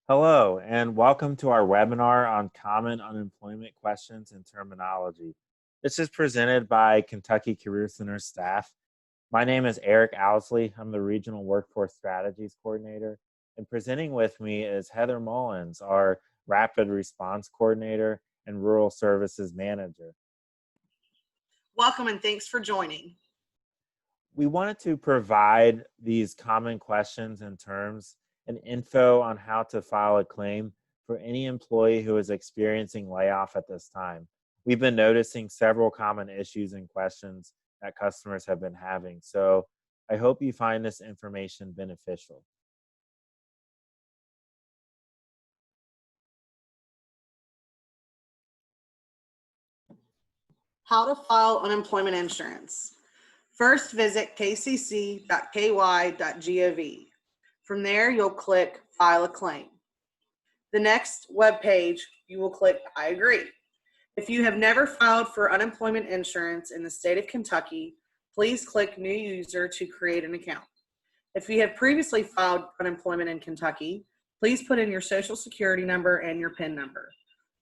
Hello, and welcome to our webinar on common unemployment questions and terminology. This is presented by Kentucky Career Center staff. My name is Eric Owsley. I'm the Regional Workforce Strategies Coordinator, and presenting with me is Heather Mullins, our Rapid Response Coordinator and Rural Services Manager. Welcome and thanks for joining. We wanted to provide these common questions and terms and info on how to file a claim for any employee who is experiencing layoff at this time. We've been noticing several common issues and questions that customers have been having, so I hope you find this information beneficial. How to file unemployment insurance. First, visit kcc.ky.gov. From there, you'll click File a Claim. The next web page, you will click I agree. If you have never filed for unemployment insurance in the state of Kentucky, please click New User to create an account. If you have previously filed unemployment in Kentucky, please put in your social security number and your PIN number.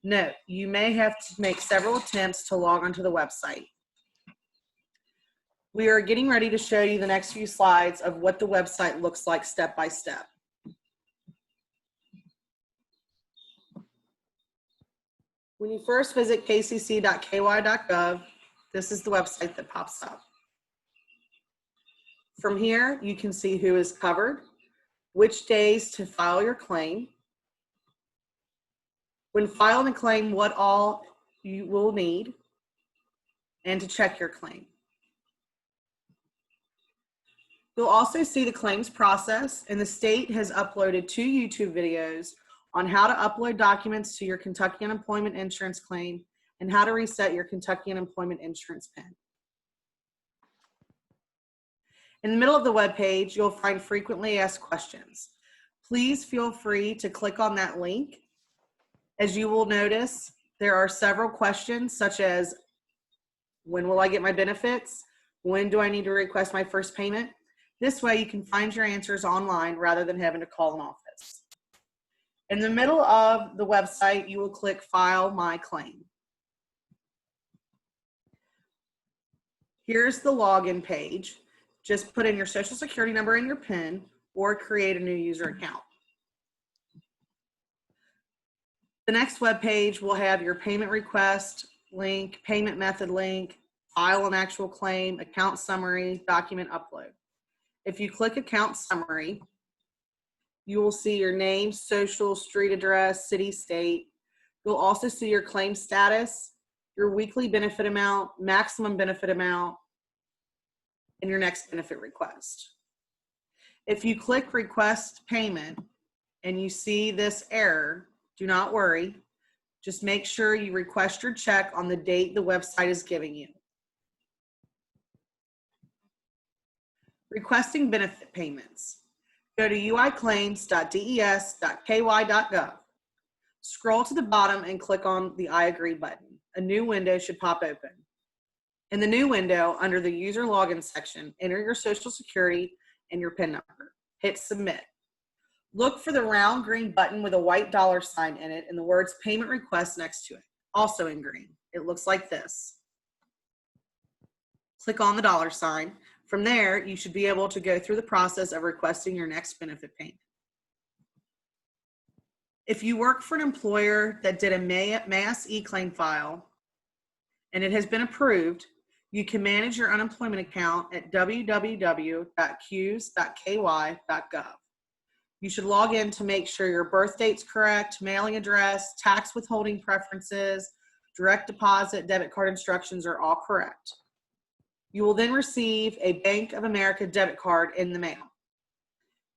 Note, you may have to make several attempts to log onto the website. We are getting ready to show you the next few slides of what the website looks like step by step. When you first visit kcc.ky.gov, this is the website that pops up. From here, you can see who is covered, which days to file your claim. When filing a claim, what all you will need, and to check your claim. You'll also see the claims process, and the state has uploaded 2 YouTube videos on how to upload documents to your Kentucky Unemployment Insurance claim and how to reset your Kentucky Unemployment Insurance PIN. In the middle of the web page, you'll find frequently asked questions. Please feel free to click on that link. As you will notice, there are several questions such as, when will I get my benefits? When do I need to request my first payment? This way you can find your answers online rather than having to call an office. In the middle of the website, you will click File My Claim. Here's the login page. Just put in your social security number and your PIN or create a new user account. The next web page will have your payment request link, payment method link, file an actual claim, account summary, document upload. If you click account summary, you will see your name, social, street address, city, state. You'll also see your claim status, your weekly benefit amount, maximum benefit amount, and your next benefit request. If you click request payment and you see this error, do not worry. Just make sure you request your check on the date the website is giving you. Requesting benefit payments. Go to uiclaims.des.ky.gov. Scroll to the bottom and click on the I agree button. A new window should pop open. In the new window, under the user login section, enter your social security and your PIN number. Hit submit. Look for the round green button with a white $sign in it and the words payment request next to it, also in green. It looks like this. Click on the $sign. From there, you should be able to go through the process of requesting your next benefit payment. If you work for an employer that did a mass e-claim file and it has been approved, you can manage your unemployment account at www.qs.ky.gov. You should log in to make sure your birth date's correct, mailing address, tax withholding preferences, direct deposit, debit card instructions are all correct. You will then receive a Bank of America debit card in the mail.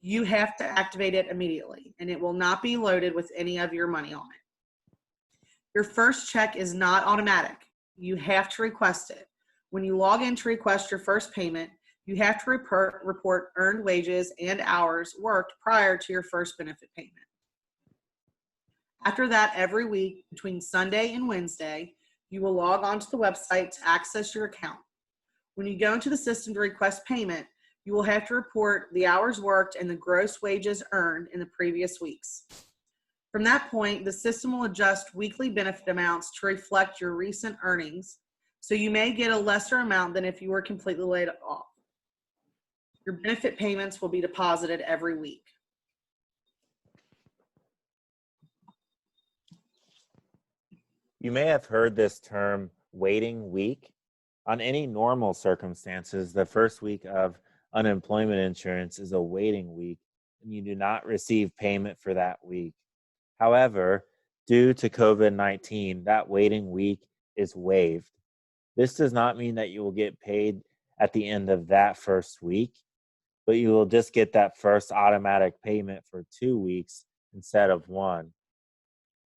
You have to activate it immediately, and it will not be loaded with any of your money on it. Your first check is not automatic. You have to request it. When you log in to request your first payment, you have to report earned wages and hours worked prior to your first benefit payment. After that, every week between Sunday and Wednesday, you will log on to the website to access your account. When you go into the system to request payment, you will have to report the hours worked and the gross wages earned in the previous weeks. From that point, the system will adjust weekly benefit amounts to reflect your recent earnings, so you may get a lesser amount than if you were completely laid off. Your benefit payments will be deposited every week. You may have heard this term waiting week. On any normal circumstances, the first week of unemployment insurance is a waiting week, and you do not receive payment for that week. However, due to COVID-19, that waiting week is waived. This does not mean that you will get paid at the end of that first week, but you will just get that first automatic payment for 2 weeks instead of one.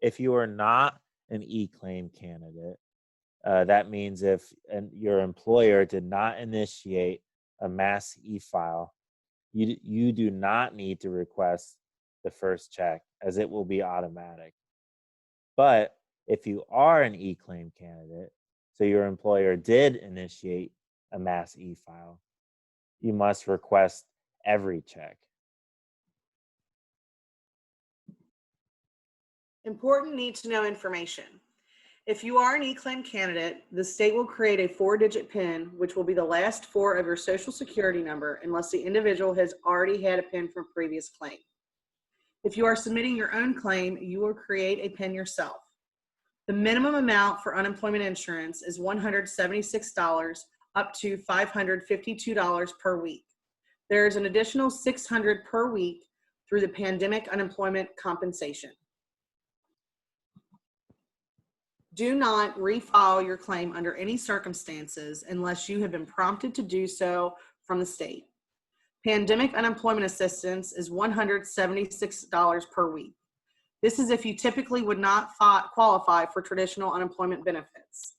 If you are not an e-claim candidate, that means if your employer did not initiate a mass e-file, you do not need to request the first check, as it will be automatic. But if you are an e-claim candidate, so your employer did initiate a mass e-file, you must request every check. Important need to know information. If you are an e-claim candidate, the state will create a 4-digit PIN, which will be the last 4 of your social security number, unless the individual has already had a PIN from a previous claim. If you are submitting your own claim, you will create a PIN yourself. The minimum amount for unemployment insurance is $176 up to $552 per week. There is an additional $600 per week through the Pandemic Unemployment Compensation. Do not refile your claim under any circumstances unless you have been prompted to do so from the state. Pandemic unemployment assistance is $176 per week. This is if you typically would not qualify for traditional unemployment benefits.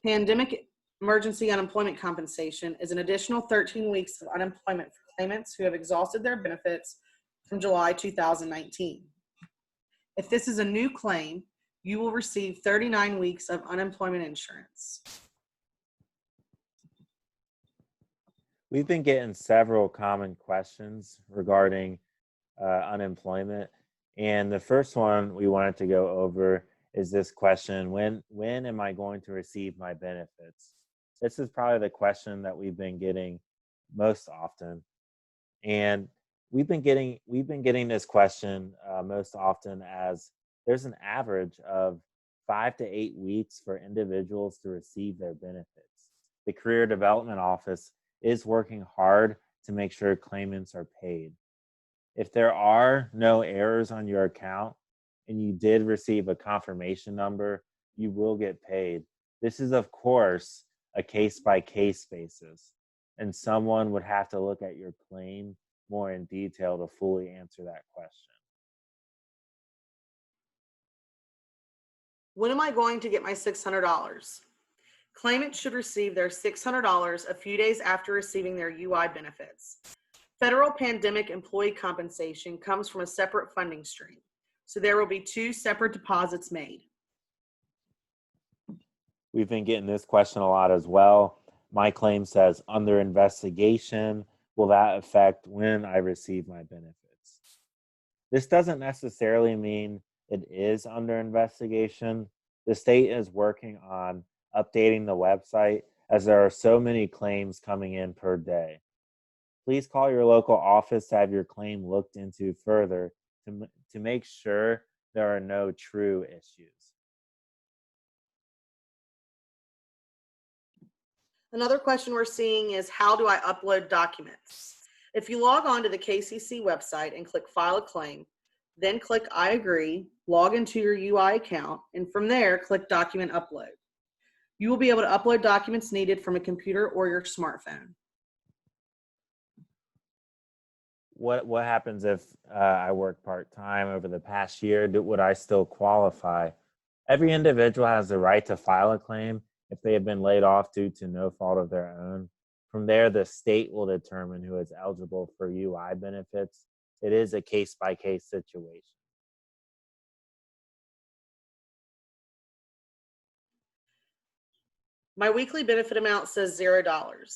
Pandemic emergency unemployment compensation is an additional 13 weeks of unemployment for claimants who have exhausted their benefits from July 2019. If this is a new claim, you will receive 39 weeks of unemployment insurance. We've been getting several common questions regarding unemployment. And the first one we wanted to go over is this question: when am I going to receive my benefits? This is probably the question that we've been getting most often. And we've been getting this question most often, as there's an average of 5 to 8 weeks for individuals to receive their benefits. The Career Development Office is working hard to make sure claimants are paid. If there are no errors on your account and you did receive a confirmation number, you will get paid. This is, of course, a case-by-case basis, and someone would have to look at your claim more in detail to fully answer that question. When am I going to get my $600? Claimants should receive their $600 a few days after receiving their UI benefits. Federal pandemic employee compensation comes from a separate funding stream, so there will be 2 separate deposits made. We've been getting this question a lot as well. My claim says under investigation. Will that affect when I receive my benefits? This doesn't necessarily mean it is under investigation. The state is working on updating the website, as there are so many claims coming in per day. Please call your local office to have your claim looked into further to make sure there are no true issues. Another question we're seeing is, how do I upload documents? If you log on to the KCC website and click File a Claim, then click I agree, log into your UI account, and from there, click Document Upload. You will be able to upload documents needed from a computer or your smartphone. What happens if I work part-time over the past year? Would I still qualify? Every individual has the right to file a claim if they have been laid off due to no fault of their own. From there, the state will determine who is eligible for UI benefits. It is a case-by-case situation. My weekly benefit amount says $0.